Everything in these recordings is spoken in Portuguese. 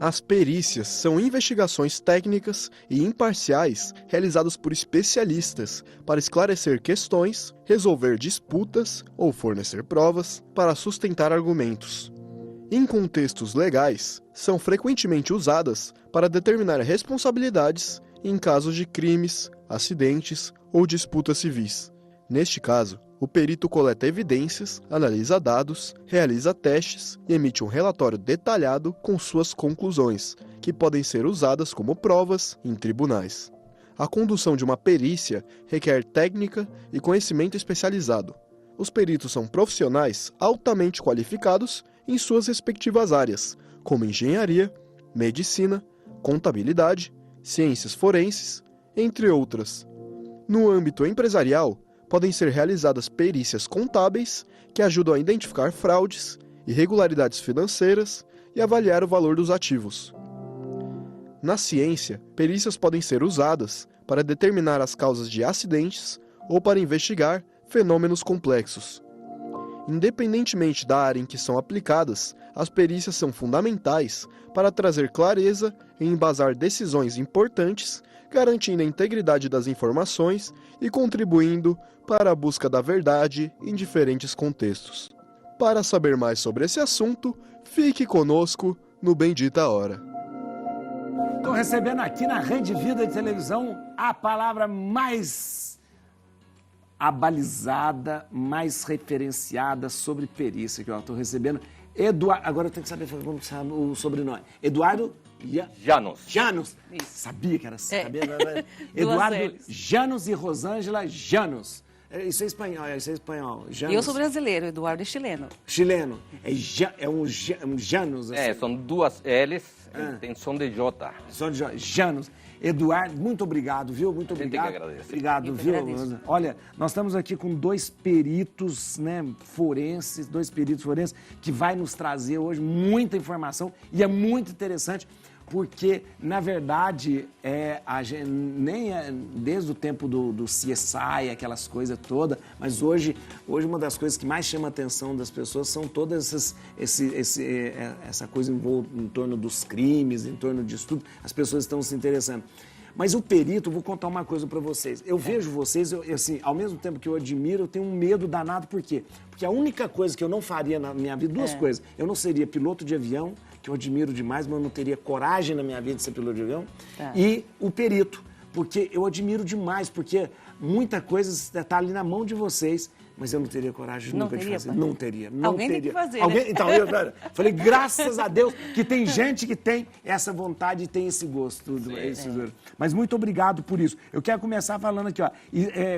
As perícias são investigações técnicas e imparciais realizadas por especialistas para esclarecer questões, resolver disputas ou fornecer provas para sustentar argumentos. Em contextos legais, são frequentemente usadas para determinar responsabilidades em casos de crimes, acidentes ou disputas civis. Neste caso, o perito coleta evidências, analisa dados, realiza testes e emite um relatório detalhado com suas conclusões, que podem ser usadas como provas em tribunais. A condução de uma perícia requer técnica e conhecimento especializado. Os peritos são profissionais altamente qualificados em suas respectivas áreas, como engenharia, medicina, contabilidade, ciências forenses, entre outras. No âmbito empresarial, podem ser realizadas perícias contábeis que ajudam a identificar fraudes, irregularidades financeiras e avaliar o valor dos ativos. Na ciência, perícias podem ser usadas para determinar as causas de acidentes ou para investigar fenômenos complexos. Independentemente da área em que são aplicadas, as perícias são fundamentais para trazer clareza e embasar decisões importantes, garantindo a integridade das informações e contribuindo para a busca da verdade em diferentes contextos. Para saber mais sobre esse assunto, fique conosco no Bendita Hora. Estou recebendo aqui na Rede Vida de Televisão a palavra mais abalizada, mais referenciada sobre perícia que eu estou recebendo. Eduardo, agora eu tenho que saber como sabe o sobrenome. Eduardo Janos. Janos. Sabia que era Eduardo Janos e Rosângela Janos. Isso é espanhol. Janos. Eu sou brasileiro, Eduardo é chileno. Chileno. É um Janos. Assim. São duas L's, tem som de J. Som de J. Janos. Eduardo, muito obrigado, viu? Muito obrigado. Eu que agradeço. Obrigado, viu? Olha, nós estamos aqui com dois peritos, né, forenses, que vai nos trazer hoje muita informação e é muito interessante. Porque, na verdade, desde o tempo do CSI, aquelas coisas todas, mas hoje uma das coisas que mais chama a atenção das pessoas são todas essa coisa em torno dos crimes, em torno disso tudo, as pessoas estão se interessando. Mas o perito, vou contar uma coisa para vocês. Eu vejo vocês, assim, ao mesmo tempo que eu admiro, eu tenho um medo danado. Por quê? Porque a única coisa que eu não faria na minha vida, duas coisas. Eu não seria piloto de avião, que eu admiro demais, mas eu não teria coragem na minha vida de ser piloto de avião. E o perito, porque eu admiro demais, porque muita coisa está ali na mão de vocês, mas eu não teria coragem nunca de fazer. Não teria. Alguém tem que fazer, né? Então, eu falei, graças a Deus que tem gente que tem essa vontade e tem esse gosto. Mas muito obrigado por isso. Eu quero começar falando aqui, ó.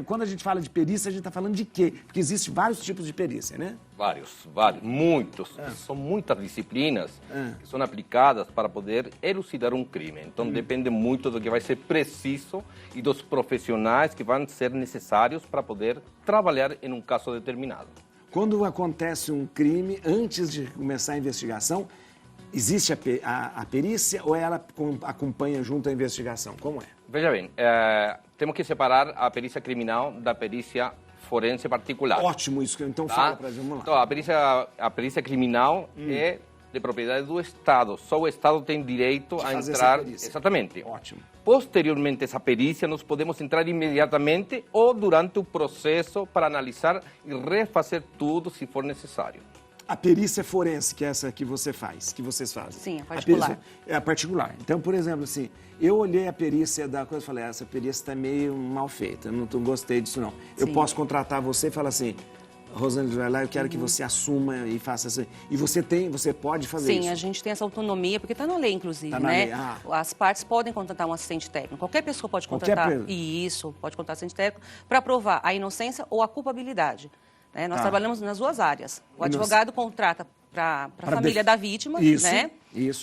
Quando a gente fala de perícia, a gente está falando de quê? Porque existem vários tipos de perícia, né? Vários, muitos. São muitas disciplinas que são aplicadas para poder elucidar um crime. Então depende muito do que vai ser preciso e dos profissionais que vão ser necessários para poder trabalhar em um caso determinado. Quando acontece um crime, antes de começar a investigação, existe a perícia ou ela acompanha junto à investigação? Como é? Veja bem, temos que separar a perícia criminal da perícia forense particular. Ótimo isso, então fala pra gente, vamos lá. Então, a perícia criminal é de propriedade do Estado. Só o Estado tem direito a entrar... Exatamente. Ótimo. Posteriormente, essa perícia, nós podemos entrar imediatamente ou durante o processo para analisar e refazer tudo se for necessário. A perícia forense, que é essa que você faz, que vocês fazem. Sim, a particular. É a particular. Então, por exemplo, assim, eu olhei a perícia da coisa e falei, essa perícia está meio mal feita, eu não gostei disso não. Sim. Eu posso contratar você e falar assim, Rosângela, vai lá, eu quero que você assuma e faça assim. E você pode fazer isso? Sim, a gente tem essa autonomia, porque está na lei, inclusive, tá na né? Lei. As partes podem contratar um assistente técnico. Qualquer pessoa pode contratar pode contratar assistente técnico para provar a inocência ou a culpabilidade. Né? Nós trabalhamos nas duas áreas. O advogado contrata para a família da vítima, né?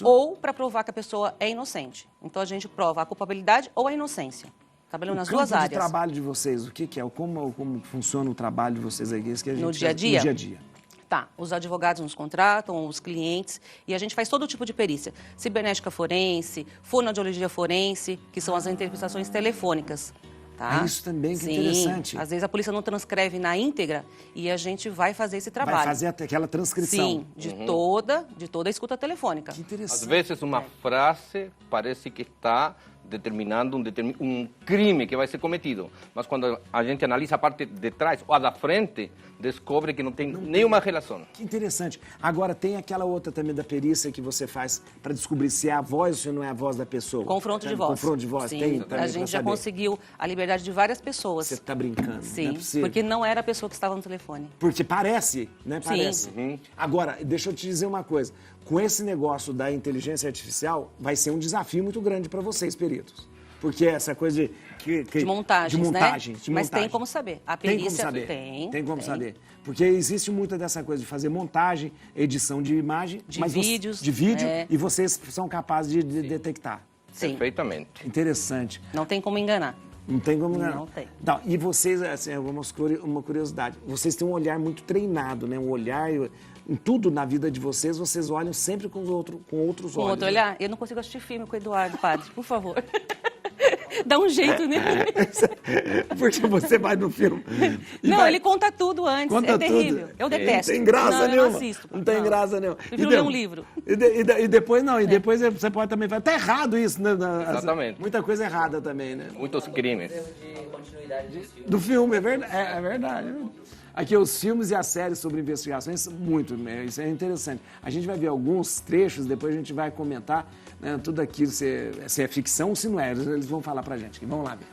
Ou para provar que a pessoa é inocente. Então a gente prova a culpabilidade ou a inocência. Trabalhando nas duas áreas. O trabalho de vocês, o que é? Como funciona o trabalho de vocês aqui? No dia a dia? No dia a dia. Tá, os advogados nos contratam, os clientes, e a gente faz todo tipo de perícia. Cibernética forense, fonoaudiologia forense, que são as interpretações telefônicas. Tá? Isso também que é Sim, interessante. Às vezes a polícia não transcreve na íntegra e a gente vai fazer esse trabalho. Vai fazer aquela transcrição. Sim, de toda a escuta telefônica. Que interessante. Às vezes uma frase parece que está determinando um crime que vai ser cometido, mas quando a gente analisa a parte de trás ou a da frente, descobre que não tem nenhuma relação. Que interessante. Agora, tem aquela outra também da perícia que você faz para descobrir se é a voz ou se não é a voz da pessoa. Confronto de voz. Confronto de voz. Sim, Tem também a gente já conseguiu a liberdade de várias pessoas. Você está brincando. Sim, não é possível. porque não era a pessoa que estava no telefone. Porque parece, né? Sim. Parece. Agora, deixa eu te dizer uma coisa. Com esse negócio da inteligência artificial, vai ser um desafio muito grande para vocês, peritos. Porque essa coisa de montagem, né? Mas tem como saber. A perícia tem como saber. Porque existe muita dessa coisa de fazer montagem, edição de imagem, de vídeos, de vídeo, e vocês são capazes de detectar. Sim. Perfeitamente. Interessante. Não tem como enganar. Não tem como enganar. Não tem. Não, e vocês, assim, uma curiosidade, vocês têm um olhar muito treinado, né? Um olhar, em tudo na vida de vocês olham sempre com outros olhos. Com outro olhar? Eu não consigo assistir filme com o Eduardo, padre, por favor. Dá um jeito nele. Porque você vai no filme. Não, ele conta tudo antes. É terrível. Tudo. Eu detesto. Não tem graça nenhuma. Eu não assisto. Não tem graça nenhuma. Prefiro ler um livro. E depois não. E depois você pode também falar. Tá errado isso, né? Exatamente. Muita coisa errada também, né? Muitos crimes. Do filme, é verdade. É verdade. Aqui, os filmes e as séries sobre investigações, isso é interessante. A gente vai ver alguns trechos, depois a gente vai comentar, né, tudo aquilo, se é ficção ou se não é. Eles vão falar pra gente aqui. Vamos lá ver.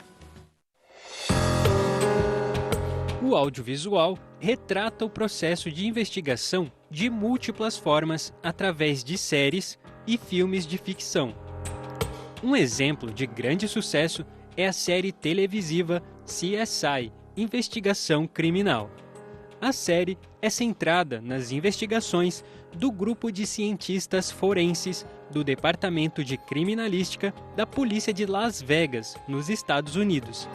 O audiovisual retrata o processo de investigação de múltiplas formas através de séries e filmes de ficção. Um exemplo de grande sucesso é a série televisiva CSI, Investigação Criminal. A série é centrada nas investigações do grupo de cientistas forenses do Departamento de Criminalística da Polícia de Las Vegas, nos Estados Unidos.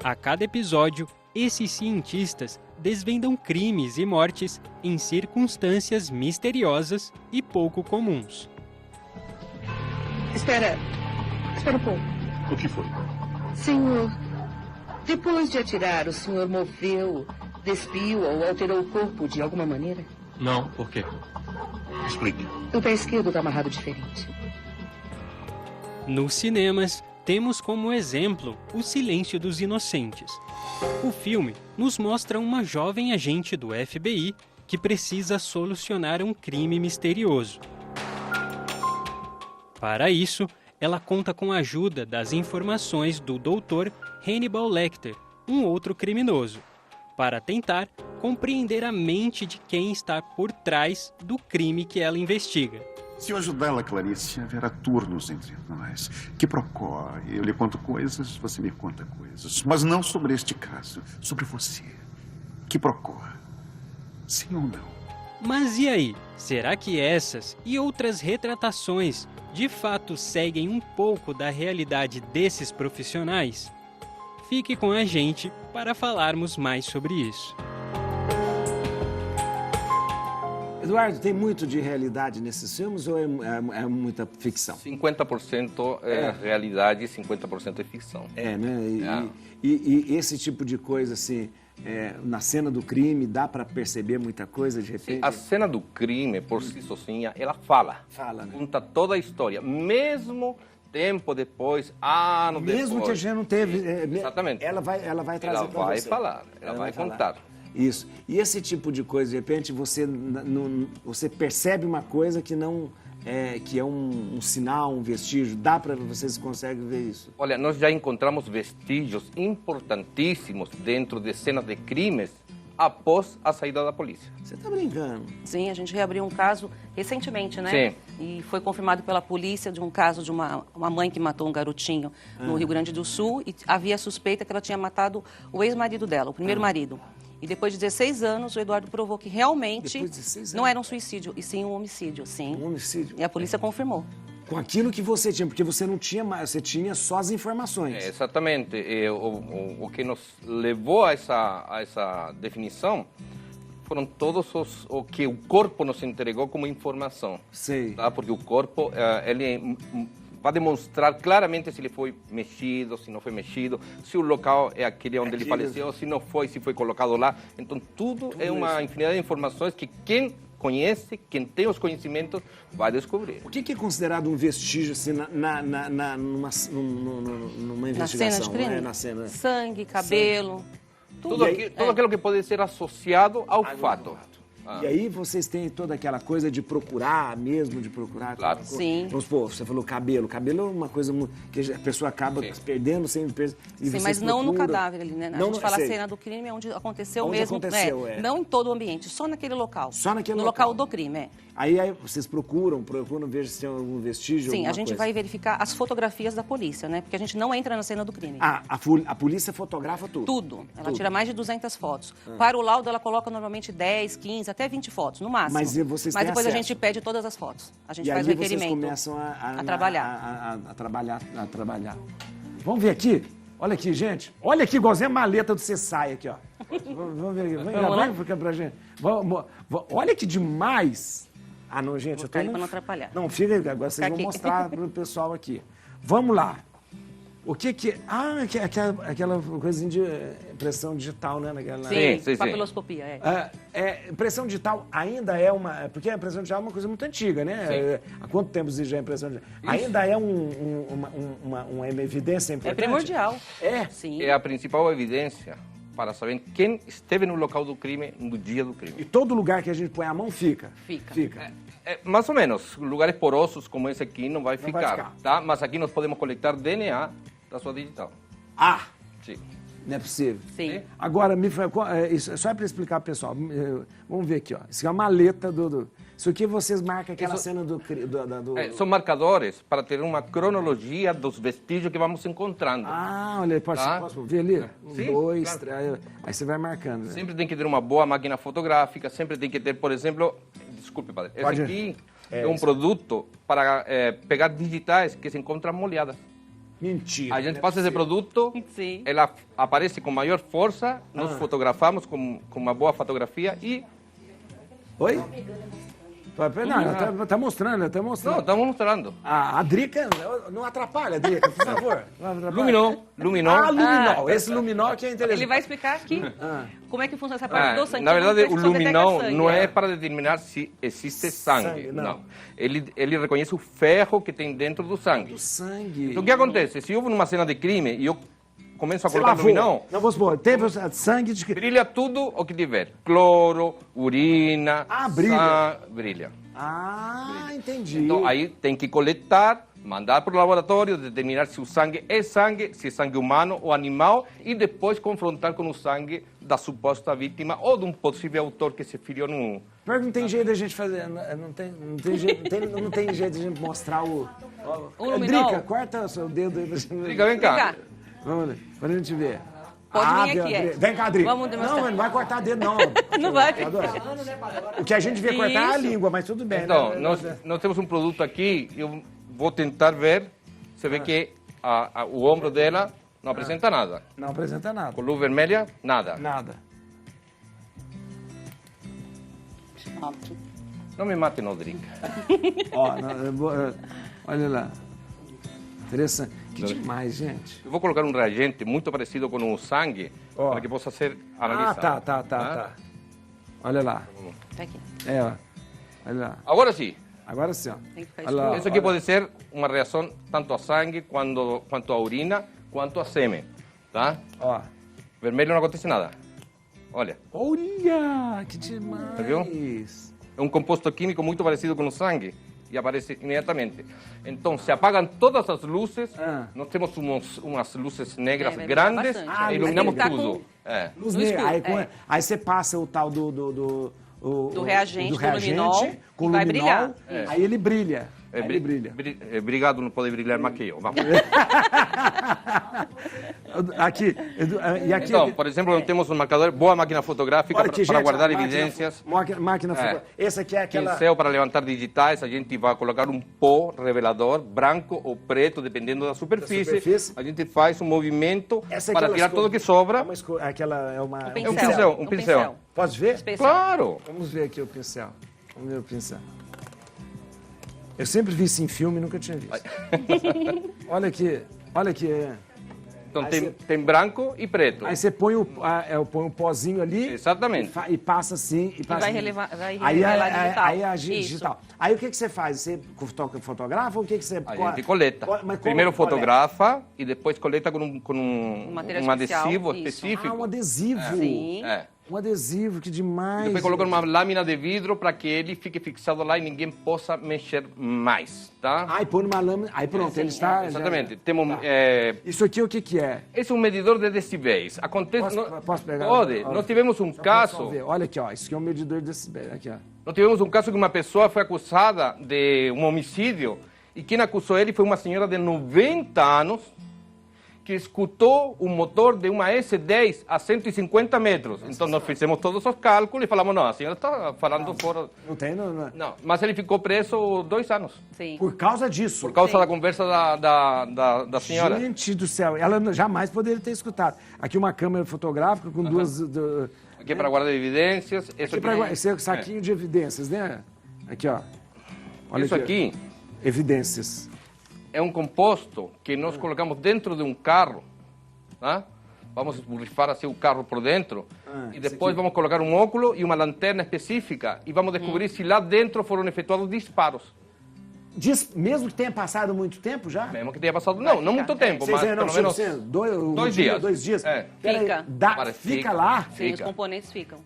A cada episódio, esses cientistas desvendam crimes e mortes em circunstâncias misteriosas e pouco comuns. Espera um pouco. O que foi? Senhor, depois de atirar, o senhor moveu, despiu ou alterou o corpo de alguma maneira? Não, por quê? Explique. O pé esquerdo está amarrado diferente. Nos cinemas, temos como exemplo O Silêncio dos Inocentes. O filme nos mostra uma jovem agente do FBI que precisa solucionar um crime misterioso. Para isso, ela conta com a ajuda das informações do Dr. Hannibal Lecter, um outro criminoso, para tentar compreender a mente de quem está por trás do crime que ela investiga. Se eu ajudá-la, Clarice, haverá turnos entre nós. Que procó, eu lhe conto coisas, você me conta coisas. Mas não sobre este caso, sobre você. Que procó. Sim ou não? Mas e aí? Será que essas e outras retratações de fato seguem um pouco da realidade desses profissionais? Fique com a gente para falarmos mais sobre isso. Eduardo, tem muito de realidade nesses filmes ou é muita ficção? 50% é realidade e 50% é ficção. É, né? E esse tipo de coisa, assim, na cena do crime, dá para perceber muita coisa de repente? A cena do crime, por si sozinha, ela fala. Fala, né? Conta toda a história. Mesmo tempo depois, anos depois. Mesmo que a gente não teve... exatamente. Ela vai trazer para você. Ela vai contar. Isso. E esse tipo de coisa, de repente, você percebe uma coisa que não... que é um sinal, um vestígio. Dá para vocês conseguem ver isso? Olha, nós já encontramos vestígios importantíssimos dentro de cenas de crimes após a saída da polícia. Você está brincando? Sim, a gente reabriu um caso recentemente, né? Sim. E foi confirmado pela polícia de um caso de uma mãe que matou um garotinho no Rio Grande do Sul e havia suspeita que ela tinha matado o ex-marido dela, o primeiro marido. E depois de 16 anos, o Eduardo provou que realmente não era um suicídio, e sim um homicídio, sim. Um homicídio. E a polícia confirmou. Com aquilo que você tinha, porque você não tinha mais, você tinha só as informações. Exatamente. O que nos levou a essa definição foram todos o que o corpo nos entregou como informação. Sei. Tá? Porque o corpo, ele vai demonstrar claramente se ele foi mexido, se não foi mexido, se o local é aquele onde ele faleceu, se não foi, se foi colocado lá. Então, tudo é uma infinidade de informações que quem conhece, quem tem os conhecimentos, vai descobrir. O que é considerado um vestígio assim, numa investigação? Na cena de crime? Na cena. Sangue, cabelo, Tudo aquilo que pode ser associado ao fato. E aí vocês têm toda aquela coisa de procurar mesmo, de procurar. Claro. Sim. Vamos supor, você falou cabelo. Cabelo é uma coisa que a pessoa acaba perdendo sem... Sim, mas não no cadáver ali, né? A gente fala a cena do crime onde aconteceu mesmo. Não em todo o ambiente, só naquele local. Só naquele local do crime, Aí vocês procuram ver se tem algum vestígio. Sim, a gente vai verificar as fotografias da polícia, né? Porque a gente não entra na cena do crime. A polícia fotografa tudo? Tudo. Ela tira mais de 200 fotos. Para o laudo, ela coloca normalmente 10, 15, até 20 fotos, no máximo. Mas vocês têm depois acesso. a gente pede todas as fotos. A gente e faz o aí requerimento. Vocês começam a trabalhar. A trabalhar. Vamos ver aqui? Olha aqui, gente. Olha aqui, igualzinho a maleta do CSI aqui, ó. Vamos ver aqui. Vamos ficar pra gente. Olha que demais. Ah, não, gente. Vou ficar ali pra não atrapalhar. Não, fica, agora vocês vão mostrar pro pessoal aqui. Vamos lá. O que que... aquela coisinha de impressão digital, né? Sim, papiloscopia, impressão digital ainda é uma... Porque a impressão digital é uma coisa muito antiga, né? Há quanto tempo existe a impressão digital? Isso. Ainda é uma evidência importante? É primordial. Sim. É a principal evidência para saber quem esteve no local do crime no dia do crime. E todo lugar que a gente põe a mão fica? Fica. Mais ou menos. Lugares porosos como esse aqui não vai ficar. Tá? Mas aqui nós podemos coletar DNA da sua digital. Sim. Não é possível? Sim. Agora, isso só é para explicar pro pessoal. Vamos ver aqui, ó. Isso é uma maleta Isso aqui vocês marcam aquela cena do... são marcadores para ter uma cronologia dos vestígios que vamos encontrando. Olha, posso ver ali? Sim, 2, claro. 3... Aí você vai marcando. Né? Sempre tem que ter uma boa máquina fotográfica, sempre tem que ter, por exemplo... Desculpe, padre. Esse aqui é um produto para pegar digitais que se encontram molhadas. Mentira. A gente passa esse produto, ela aparece com maior força, nós fotografamos com uma boa fotografia e... Oi? Não, tá mostrando. Não, estamos mostrando. A Drica, não atrapalha, Drica, por favor. Luminol. Luminol. Esse luminol que é interessante. Ele vai explicar aqui como é que funciona essa parte do sangue. Na verdade, o luminol não é para determinar se existe sangue. Não. Ele reconhece o ferro que tem dentro do sangue. Então, o que acontece? Se houve uma cena de crime e eu começo a colocar luminol... Não, vou supor, teve sangue de... Brilha tudo o que tiver. Cloro, urina... brilha. Brilha. Entendi. Então, aí tem que coletar, mandar para o laboratório, determinar se o sangue, se é sangue humano ou animal, e depois confrontar com o sangue da suposta vítima ou de um possível autor que se feriu no... Não tem jeito da gente fazer... Não tem jeito de a gente mostrar o Drica, corta o seu dedo aí. Drica, vem cá. Vamos ver, pra gente ver. Pode vir aqui, Vem cá, Drica. Vamos demonstrar. Não vai cortar dedo, não. Não vai. O que a gente vê cortar é a língua, mas tudo bem. Então, nós temos um produto aqui, eu vou tentar ver. Você vê que o ombro dela não apresenta nada. Não apresenta nada. Com luz vermelha, nada. Não me mate, não, Drica. Olha lá. Interessante. Que demais, gente. Eu vou colocar um reagente muito parecido com o sangue para que possa ser analisado. Tá. Olha lá. Tá aqui. Olha lá. Agora sim. Ó. Tem que ficar Isso aqui pode ser uma reação tanto a sangue, quanto a urina, quanto a sêmen. Tá? Vermelho não acontece nada. Olha. Olha, que demais. Tá viu? É um composto químico muito parecido com o sangue. E aparece imediatamente. Então, se apagam todas as luzes, nós temos umas luzes negras grandes e iluminamos tudo. Luz negra. Aí você passa o tal do reagente, do luminol, com vai brilhar. Aí ele brilha. Obrigado, não pode brilhar mais que eu. Vamos. Aqui. Então, por exemplo, nós temos um marcador, boa máquina fotográfica para guardar evidências. Máquina fotográfica. Essa aqui é aquela... Pincel para levantar digitais, a gente vai colocar um pó revelador, branco ou preto, dependendo da superfície. A gente faz um movimento para tirar tudo que sobra. Um pincel. Posso ver? Especial. Claro. Vamos ver aqui o pincel. Eu sempre vi isso em filme e nunca tinha visto. Olha aqui. Então tem branco e preto. Aí você põe o pozinho ali. Exatamente. E passa assim. E vai revelar aí a digital. Aí o que você faz? Você fotografa ou o que você... A gente coleta. Primeiro fotografa e depois coleta com um adesivo específico. Um adesivo. Sim. Um adesivo, que demais. Depois coloca uma lâmina de vidro para que ele fique fixado lá e ninguém possa mexer mais, tá? Aí põe numa lâmina, aí pronto, ele está... Exatamente. Temos, Isso aqui o que é? Esse é um medidor de decibéis. Acontece... Posso pegar? Pode. Nós tivemos um caso... Olha aqui, ó. Isso aqui é um medidor de decibéis. Aqui, ó. Nós tivemos um caso que uma pessoa foi acusada de um homicídio e quem acusou ele foi uma senhora de 90 anos que escutou o motor de uma S10 a 150 metros. Então nós fizemos todos os cálculos e falamos, não, a senhora está falando fora... Não, mas ele ficou preso 2 anos. Sim. Por causa disso? Por causa da conversa da senhora. Gente do céu, ela jamais poderia ter escutado. Aqui uma câmera fotográfica com duas... Aqui é para guardar evidências. Esse é o saquinho de evidências, né? Aqui, ó. Olha isso aqui... Evidências. É um composto que nós colocamos dentro de um carro, tá? Vamos borrifar assim o carro por dentro e depois vamos colocar um óculos e uma lanterna específica e vamos descobrir se lá dentro foram efetuados disparos. Mesmo que tenha passado muito tempo já? Mesmo que tenha passado, não muito tempo, mas pelo menos 2 dias. 2 dias. Fica lá? Sim, os componentes ficam.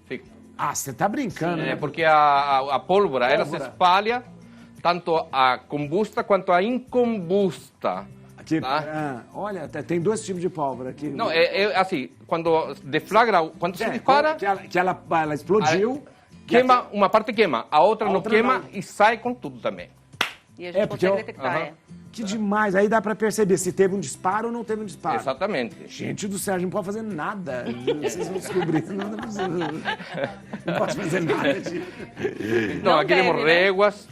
Ah, você tá brincando, sim, né? É porque a pólvora, ela se espalha tanto a combusta quanto a incombusta. Aqui, tá? Olha, tem 2 tipos de pólvora aqui. Não, é assim, quando deflagra, quando se dispara... Que ela explodiu... Queima, uma parte queima, a outra não queima e sai com tudo também. E a gente consegue detectar, Que demais, aí dá pra perceber se teve um disparo ou não teve um disparo. Exatamente. Gente do céu, a gente não pode fazer nada. Vocês vão descobrir. Não pode fazer nada. Então, aqui temos réguas...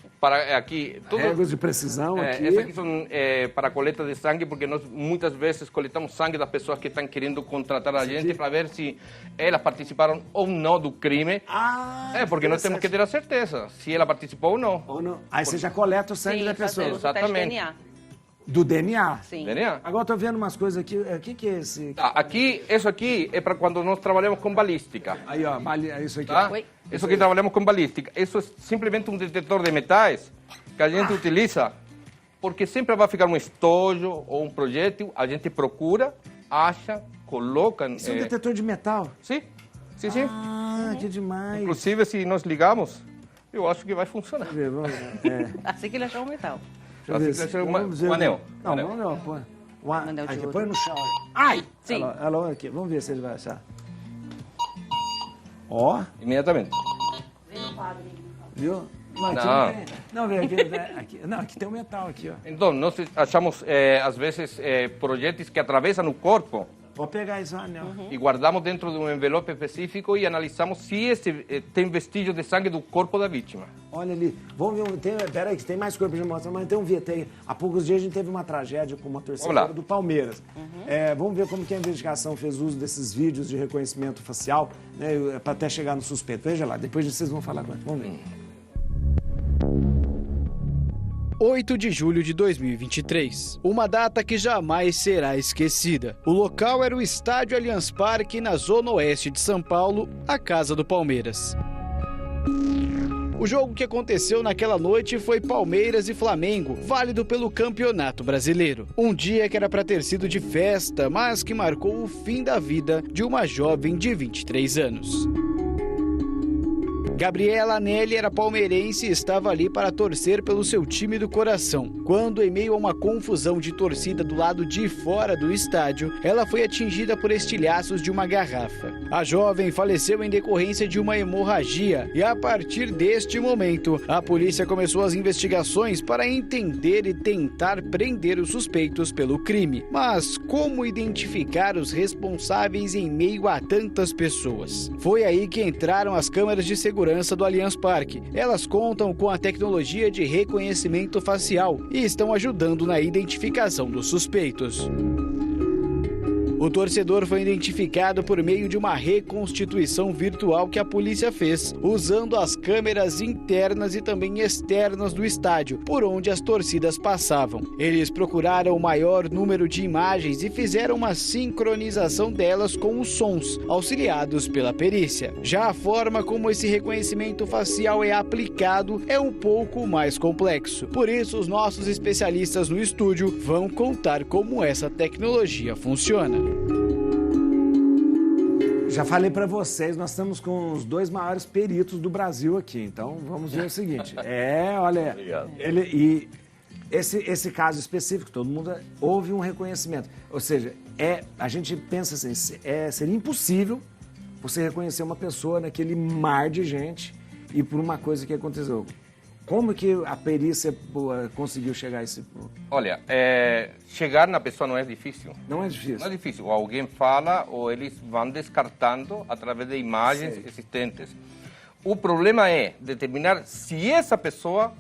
Réguas de precisão aqui. Essas aqui são para coleta de sangue, porque nós muitas vezes coletamos sangue das pessoas que estão querendo contratar a gente para ver se elas participaram ou não do crime. Porque nós temos que ter a certeza se ela participou ou não. Aí você já coleta o sangue da pessoa. Exatamente. Do DNA? Sim. DNA. Agora eu tô vendo umas coisas aqui. O que é esse? Isso aqui é para quando nós trabalhamos com balística. Aí, ó, isso aqui. Tá? Isso aqui trabalhamos com balística. Isso é simplesmente um detetor de metais que a gente utiliza porque sempre vai ficar um estojo ou um projétil. A gente procura, acha, coloca... Isso é um detetor de metal? Sim. Que demais. Inclusive, se nós ligamos, eu acho que vai funcionar. Vamos ver. Assim que ele achar o metal. Assim que ele achar o anel. Não, põe. Aqui, põe no chão. Ai! Sim. Ela, aqui. Vamos ver se ele vai achar. Ó. Imediatamente. Viu? Não, vem aqui. Não, aqui tem um metal aqui, ó. Então, nós achamos, às vezes, projéteis que atravessam o corpo. Vou pegar esse anel. E guardamos dentro de um envelope específico e analisamos se tem vestígio de sangue do corpo da vítima. Olha ali. Vamos ver, peraí, que tem mais coisa pra gente mostrar, mas tem um VT. Há poucos dias a gente teve uma tragédia com uma torcedora do Palmeiras. Vamos ver como que a investigação fez uso desses vídeos de reconhecimento facial, né, para até chegar no suspeito. Veja lá, depois vocês vão falar agora. Vamos ver. 8 de julho de 2023. Uma data que jamais será esquecida. O local era o Estádio Allianz Parque, na zona oeste de São Paulo, a casa do Palmeiras. O jogo que aconteceu naquela noite foi Palmeiras e Flamengo, válido pelo Campeonato Brasileiro. Um dia que era para ter sido de festa, mas que marcou o fim da vida de uma jovem de 23 anos. Gabriela Anelli era palmeirense e estava ali para torcer pelo seu time do coração. Quando, em meio a uma confusão de torcida do lado de fora do estádio, ela foi atingida por estilhaços de uma garrafa. A jovem faleceu em decorrência de uma hemorragia e, a partir deste momento, a polícia começou as investigações para entender e tentar prender os suspeitos pelo crime. Mas como identificar os responsáveis em meio a tantas pessoas? Foi aí que entraram as câmeras de segurança do Allianz Parque. Elas contam com a tecnologia de reconhecimento facial e estão ajudando na identificação dos suspeitos. O torcedor foi identificado por meio de uma reconstituição virtual que a polícia fez, usando as câmeras internas e também externas do estádio, por onde as torcidas passavam. Eles procuraram o maior número de imagens e fizeram uma sincronização delas com os sons, auxiliados pela perícia. Já a forma como esse reconhecimento facial é aplicado é um pouco mais complexo. Por isso, os nossos especialistas no estúdio vão contar como essa tecnologia funciona. Já falei para vocês, nós estamos com os 2 maiores peritos do Brasil aqui, então vamos ver o seguinte. Olha, esse caso específico, todo mundo houve um reconhecimento. Ou seja, a gente pensa assim, seria impossível você reconhecer uma pessoa naquele mar de gente e por uma coisa que aconteceu. Como que a perícia conseguiu chegar a esse ponto? Olha, chegar na pessoa não é difícil. Não é difícil? Não é difícil. Ou alguém fala ou eles vão descartando através de imagens existentes. O problema é determinar se essa pessoa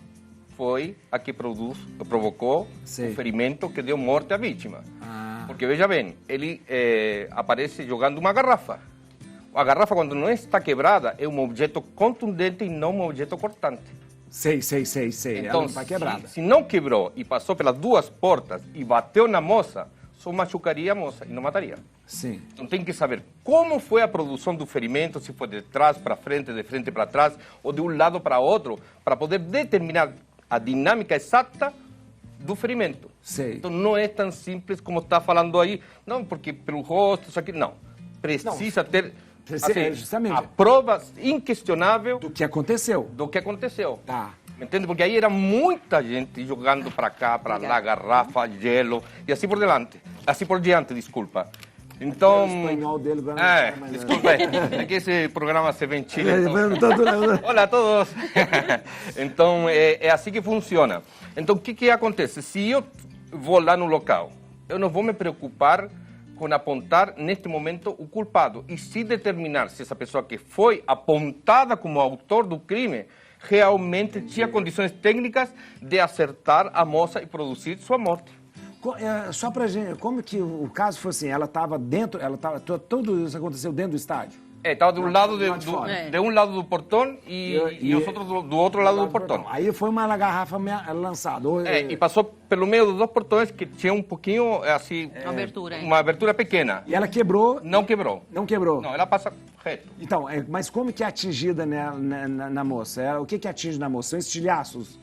foi a que provocou o ferimento que deu morte à vítima. Porque, veja bem, ele aparece jogando uma garrafa. A garrafa, quando não está quebrada, é um objeto contundente e não um objeto cortante. Sei. Então, ela não está quebrada. Se não quebrou e passou pelas 2 portas e bateu na moça, só machucaria a moça e não mataria. Sim. Então tem que saber como foi a produção do ferimento, se foi de trás para frente, de frente para trás, ou de um lado para outro, para poder determinar a dinâmica exata do ferimento. Sei. Então não é tão simples como está falando aí, não, porque pelo rosto, isso aqui, não. Precisa ter... Assim, justamente. A prova inquestionável do que aconteceu. Tá. Me entende? Porque aí era muita gente jogando para cá, para lá, garrafa, gelo e assim por diante. Assim por diante, desculpa. Então... O espanhol dele agora não desculpa, é que esse programa se vê em Chile. Então... Olá a todos. Então, é assim que funciona. Então, o que acontece? Se eu vou lá no local, eu não vou me preocupar com apontar, neste momento, o culpado. E se determinar se essa pessoa que foi apontada como autor do crime realmente tinha condições técnicas de acertar a moça e produzir sua morte. Só pra gente, como que o caso foi assim? Ela estava dentro, tudo isso aconteceu dentro do estádio? Estava de um lado de um lado do portão e os outros do outro lado do portão. Aí foi uma garrafa lançada. E passou pelo meio dos 2 portões que tinha um pouquinho, assim... Uma abertura pequena. E ela quebrou? Não quebrou. Não quebrou? Não, ela passa reto. Então, mas como que é atingida na moça? O que atinge na moça? São estilhaços?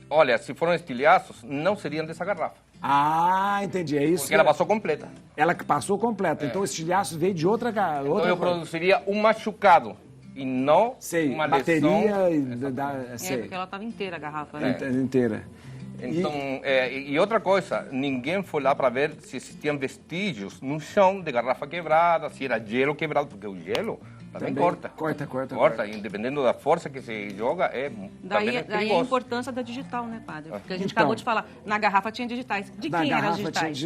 Olha, se foram estilhaços, não seriam dessa garrafa. Ah, entendi, é isso. Porque ela passou completa. Ela passou completa, então o estilhaço veio de outra garrafa. Então eu produziria um machucado e não uma bateria lesão. Porque ela estava inteira a garrafa, né? Inteira. Então, e outra coisa, ninguém foi lá para ver se existiam vestígios no chão de garrafa quebrada, se era gelo quebrado, porque o gelo também corta. Corta, e dependendo da força que se joga, daí a importância da digital, né, padre? Porque a gente acabou de falar, na garrafa tinha digitais. De quem eram as digitais?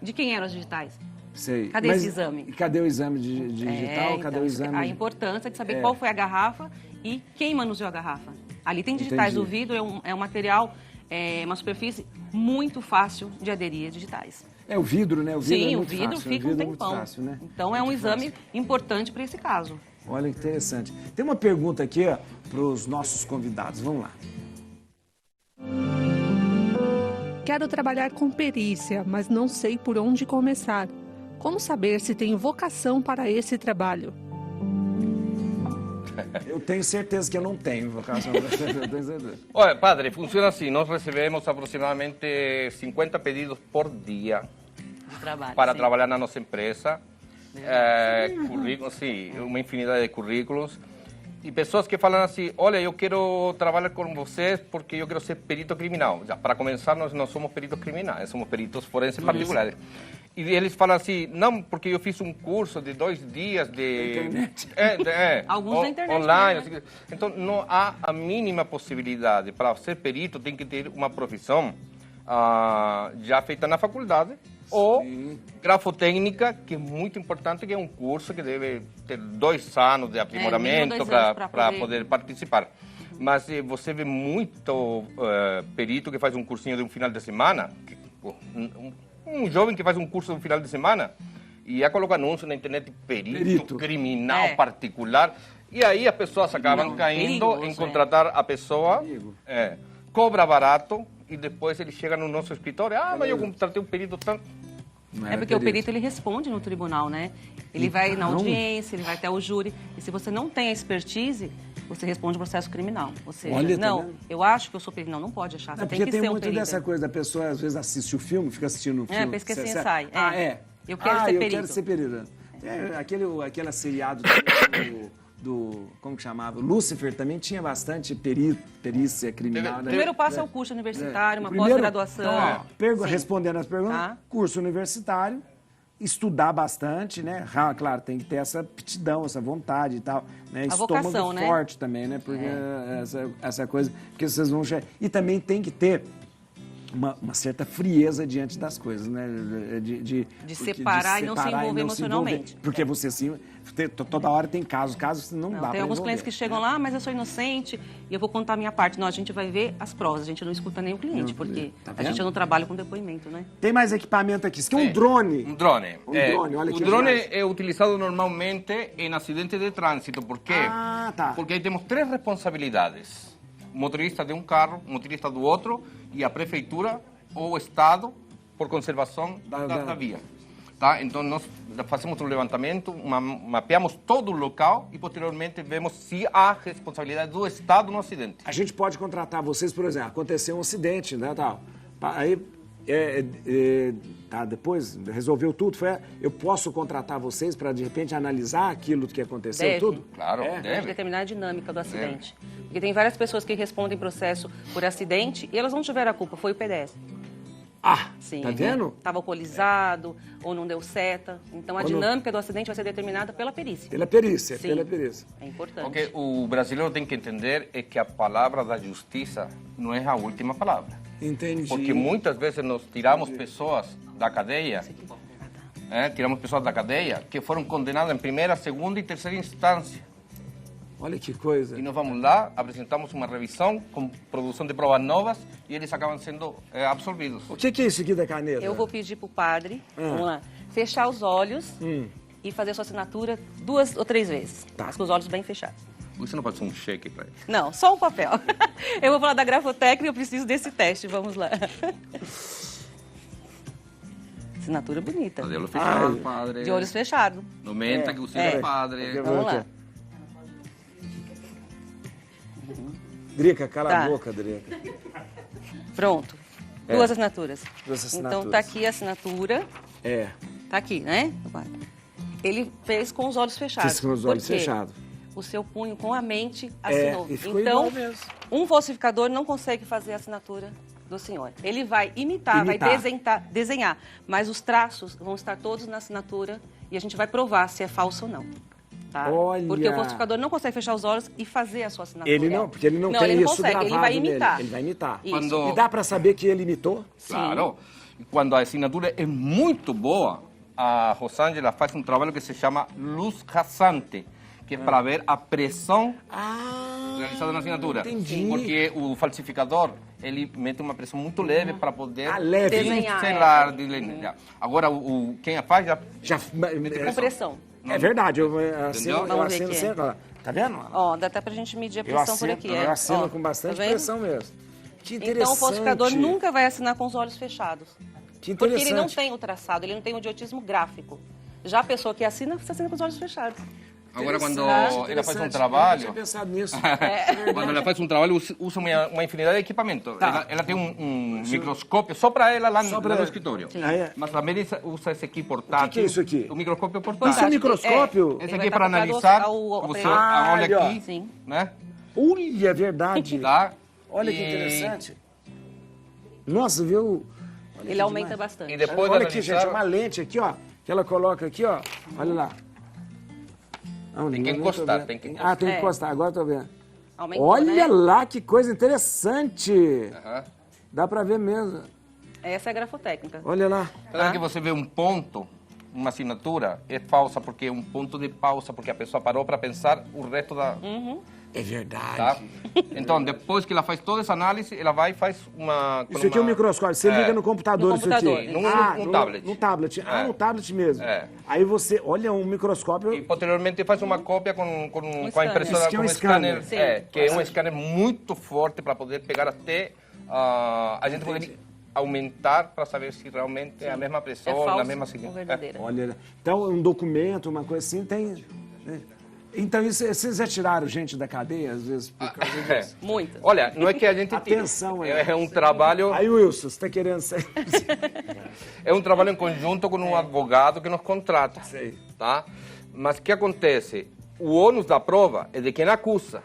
De quem eram as digitais? Sei. Cadê esse exame? Cadê o exame digital? Cadê o exame? A importância de saber qual foi a garrafa e quem manuseou a garrafa. Ali tem digitais. Entendi. O vidro é um material... É uma superfície muito fácil de aderir a digitais. É o vidro, né? O vidro Sim, é o muito vidro fácil, fica o um vidro tempão. É muito fácil, né? Então é um exame importante para esse caso. Olha que interessante. Tem uma pergunta aqui para os nossos convidados. Vamos lá. Quero trabalhar com perícia, mas não sei por onde começar. Como saber se tenho vocação para esse trabalho? Eu tenho certeza que eu não tenho vocação. Olha, padre, funciona assim. Nós recebemos aproximadamente 50 pedidos por dia para trabalhar na nossa empresa. Currículos, sim, uma infinidade de currículos. E pessoas que falam assim, olha, eu quero trabalhar com vocês porque eu quero ser perito criminal. Já, para começar, nós não somos peritos criminais, somos peritos forenses particulares. E eles falam assim, não, porque eu fiz um curso de 2 dias de... internet. Alguns da internet. Online. Né? Então, não há a mínima possibilidade. Para ser perito, tem que ter uma profissão já feita na faculdade. Ou grafotécnica, que é muito importante, que é um curso que deve ter 2 anos de aprimoramento para poder participar. Mas você vê muito perito que faz um cursinho de um final de semana, um jovem que faz um curso de um final de semana, e ia colocar anúncio na internet, perito criminal particular, e aí as pessoas acabam caindo em contratar a pessoa, cobra barato, e depois ele chega no nosso escritório, mas eu contratei um perito tanto... É porque o perito ele responde no tribunal, né? Ele vai na audiência, ele vai até o júri, e se você não tem a expertise, você responde processo criminal. Ou seja, eu acho que eu sou perito. Não pode achar. Você tem que ser um perito. Porque tem muito dessa coisa da pessoa, às vezes, assiste o filme, fica assistindo o filme. Pesquisa e ensaio. Eu quero ser perito. Aquele seriado como que chamava? Lúcifer também tinha bastante perícia criminal. O primeiro passo é o curso universitário, uma pós-graduação. Respondendo as perguntas, curso universitário, estudar bastante, né? Claro, tem que ter essa aptidão, essa vontade e tal. Né? Estômago vocação, né? forte também, né? Porque essa coisa... Porque vocês vão... E também tem que ter uma certa frieza diante das coisas, né? De separar e não se envolver emocionalmente. Porque você, assim, toda hora tem casos não dá. Tem alguns clientes que chegam lá, mas eu sou inocente e eu vou contar a minha parte. Não, a gente vai ver as provas, a gente não escuta nem o cliente, porque a gente não trabalha com depoimento, né? Tem mais equipamento aqui. Isso aqui é um drone. Um drone. Olha o drone é utilizado normalmente em acidentes de trânsito. ¿Por quê? Porque aí temos 3 responsabilidades. O motorista de um carro, o motorista do outro e a prefeitura ou o Estado por conservação da via. Tá? Então, nós fazemos um levantamento, mapeamos todo o local e, posteriormente, vemos se há responsabilidade do Estado no acidente. A gente pode contratar vocês, por exemplo, aconteceu um acidente, né, tal. Aí, depois resolveu tudo, eu posso contratar vocês para, de repente, analisar aquilo que aconteceu, tudo? Claro, deve determinar a dinâmica do acidente. Porque tem várias pessoas que respondem processo por acidente e elas não tiveram a culpa, foi o pedestre. Sim, tá vendo? Estava alcoolizado ou não deu seta. Então, a dinâmica do acidente vai ser determinada pela perícia. Pela perícia, Sim. pela perícia. É importante. Porque o brasileiro tem que entender que a palavra da justiça não é a última palavra. Entendi. Porque muitas vezes nós tiramos pessoas da cadeia, que foram condenadas em primeira, segunda e terceira instância. Olha que coisa. E nós vamos lá, apresentamos uma revisão com produção de provas novas e eles acabam sendo absolvidos. O que é isso aqui da caneta? Eu vou pedir para o padre, vamos lá, fechar os olhos e fazer a sua assinatura 2 ou 3 vezes, mas com os olhos bem fechados. Você não pode ser um cheque para ele? Não, só um papel. Eu vou falar da grafotécnica e eu preciso desse teste, vamos lá. Assinatura bonita. De olhos fechados, padre. De olhos fechados. Não menta que você é padre. Vamos lá. Drica, cala a boca, Drica. Pronto. 2 assinaturas. 2 assinaturas. Então, tá aqui a assinatura. Tá aqui, né? Ele fez com os olhos fechados. Fez com os olhos fechados. O seu punho com a mente assinou. E ficou então, igual mesmo. Um falsificador não consegue fazer a assinatura do senhor. Ele vai imitar, vai desenhar, mas os traços vão estar todos na assinatura e a gente vai provar se é falso ou não. Tá? Olha. Porque o falsificador não consegue fechar os olhos e fazer a sua assinatura. Ele não, porque ele não tem ele isso consegue, gravado ele vai imitar. nele. Ele vai imitar. Quando... E dá para saber que ele imitou? Claro. Quando a assinatura é muito boa, a Rosângela faz um trabalho que se chama luz rasante, que é para ver a pressão realizada na assinatura. Entendi. Porque o falsificador, ele mete uma pressão muito leve para poder desenhar. Agora, quem a faz já mete com pressão. É verdade, eu assino sempre. Tá vendo? Ó, dá até pra gente medir a pressão por aqui. Eu assino com bastante pressão mesmo. Que interessante. Então, o falsificador nunca vai assinar com os olhos fechados. Que interessante. Porque ele não tem o traçado, ele não tem o idiotismo gráfico. Já a pessoa que assina, você assina com os olhos fechados. Agora, quando ela faz um trabalho... Eu não tinha pensado nisso. Quando ela faz um trabalho, usa uma infinidade de equipamento. Ela tem um microscópio só para ela lá no escritório. Mas também usa esse aqui portátil. O que é isso aqui? O microscópio portátil. Isso é um microscópio? Esse aqui é para analisar. Você olha aqui, né? Olha, é verdade. Tá? Olha que interessante. Nossa, viu? Ele aumenta bastante. E depois olha aqui, gente, uma lente aqui, ó. Que ela coloca aqui, ó. Olha lá. Tem que encostar, tem que encostar. Tem que encostar, agora eu tô vendo. Aumentou, olha lá que coisa interessante. Dá pra ver mesmo. Essa é a grafotécnica. Olha lá. Cada vez que você vê um ponto, uma assinatura, é falsa, porque é um ponto de pausa, porque a pessoa parou para pensar o resto É verdade. Tá? Então, depois que ela faz toda essa análise, ela vai e faz uma... Isso aqui é um microscópio. Você liga no computador, No computador, isso aqui. No tablet. No tablet. No tablet mesmo. É. Aí você, olha, um microscópio... E posteriormente faz uma cópia com a impressora, Isso que é um scanner. que é um scanner muito forte para poder pegar até a gente poder aumentar para saber se realmente é a mesma pessoa, a mesma ou verdadeira. Olha, então um documento, uma coisa assim, tem... né? Então, isso, vocês já tiraram gente da cadeia, às vezes, por causa disso? Muitas. Olha, não é que a gente tire. Atenção, é um trabalho... Aí, Wilson, você está querendo sair? É um trabalho em conjunto com um advogado que nos contrata. Sei. Tá? Mas o que acontece? O ônus da prova é de quem acusa.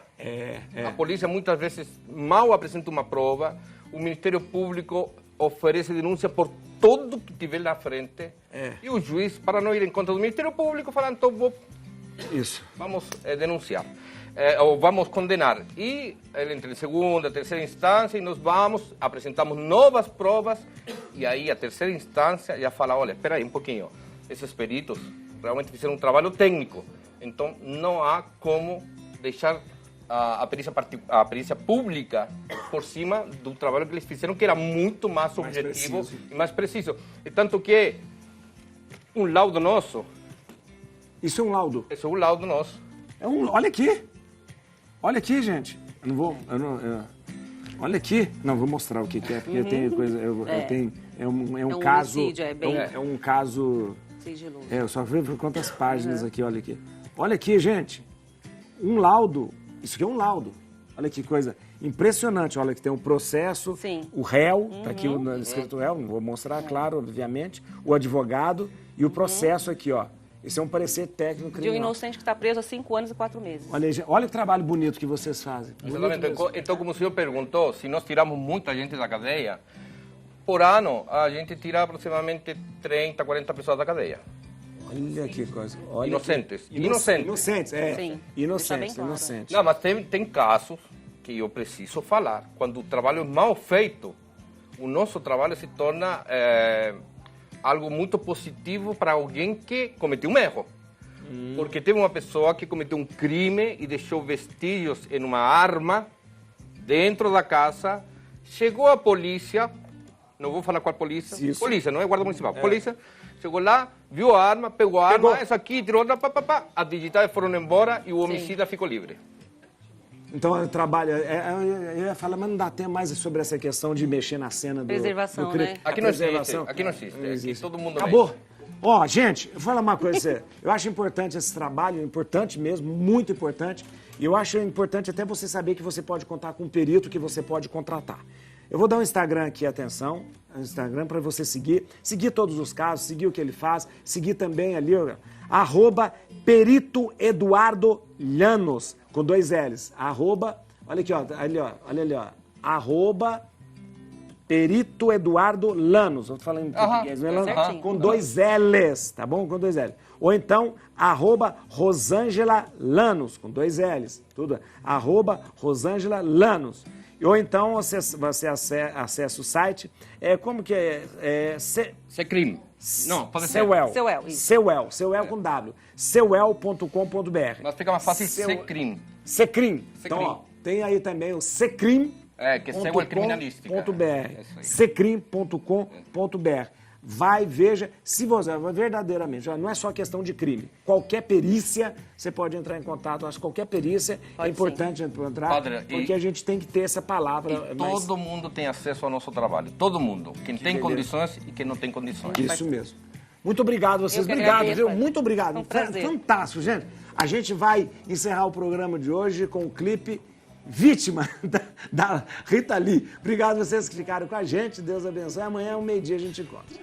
A polícia muitas vezes mal apresenta uma prova, o Ministério Público oferece denúncia por tudo que tiver na frente, e o juiz, para não ir em conta do Ministério Público, fala, então vamos denunciar, ou vamos condenar. E ele entra em segunda, terceira instância, e nós apresentamos novas provas, e aí a terceira instância já fala, olha, espera aí um pouquinho, esses peritos realmente fizeram um trabalho técnico, então não há como deixar a perícia pública por cima do trabalho que eles fizeram, que era muito mais objetivo e mais preciso. E tanto que um laudo nosso... Isso é um laudo? Isso é um laudo nosso. Olha aqui. Olha aqui, gente. Olha aqui. Não, vou mostrar o que é, porque tem coisa... É um caso... Homicídio, é um caso... Sigiloso. Eu só vi quantas páginas aqui, olha aqui. Olha aqui, gente. Um laudo. Isso aqui é um laudo. Olha que coisa impressionante. Olha que tem um processo, o réu, tá aqui escrito réu, não vou mostrar, claro, obviamente, o advogado e o processo aqui, ó. Isso é um parecer técnico criminal. De um inocente que está preso há 5 anos e 4 meses. Olha que trabalho bonito que vocês fazem. Exatamente. Então, como o senhor perguntou, se nós tiramos muita gente da cadeia, por ano a gente tira aproximadamente 30, 40 pessoas da cadeia. Olha que coisa. Olha inocentes. Inocentes, Sim. Inocentes, Claro. inocentes. Não, mas tem casos que eu preciso falar. Quando o trabalho é mal feito, o nosso trabalho se torna algo muito positivo para alguém que cometeu um erro. Porque teve uma pessoa que cometeu um crime e deixou vestígios em uma arma dentro da casa. Chegou a polícia, não vou falar qual polícia, polícia, não é guarda municipal, polícia. Chegou lá, viu a arma, pegou a arma, essa aqui, tirou, as digitais foram embora e o homicida ficou livre. Então, trabalha. Eu ia falar, mas não dá tempo mais sobre essa questão de mexer na cena do... Preservação, né? Aqui não existe, aqui não existe. Aqui todo mundo Acabou. mexe. Ó, gente, eu vou falar uma coisa pra você. Eu acho importante esse trabalho, importante mesmo, muito importante. E eu acho importante até você saber que você pode contar com um perito que você pode contratar. Eu vou dar um Instagram aqui, atenção, um Instagram para você seguir todos os casos, seguir o que ele faz, seguir também ali, @Perito Eduardo Llanos, com 2 L's, olha aqui, ó, olha ali, ó, @Perito Eduardo Llanos, eu tô falando em português, com 2 L's, tá bom? Com 2 L's. Ou então, @Rosângela Llanos, com 2 L's, tudo, @Rosângela Llanos. Ou então você acessa o site, como que é? Secrim. Não, pode ser. Seuel com W. Seuel.com.br. Mas fica mais fácil Secrim. Secrim. Então, ó, tem aí também o Secrim. Que é Seuel Criminalística. Secrim.com.br. Vai, veja, se você verdadeiramente, não é só questão de crime. Qualquer perícia, você pode entrar em contato. Acho que qualquer perícia é importante entrar, Padre, porque a gente tem que ter essa palavra. Todo mundo tem acesso ao nosso trabalho. Todo mundo. Quem tem condições e quem não tem condições. Isso mesmo. Muito obrigado vocês. Obrigado, viu? Muito obrigado. Um prazer. Fantástico, gente. A gente vai encerrar o programa de hoje com o clipe Vítima, da Rita Lee. Obrigado vocês que ficaram com a gente. Deus abençoe. Amanhã, ao meio-dia, a gente encontra.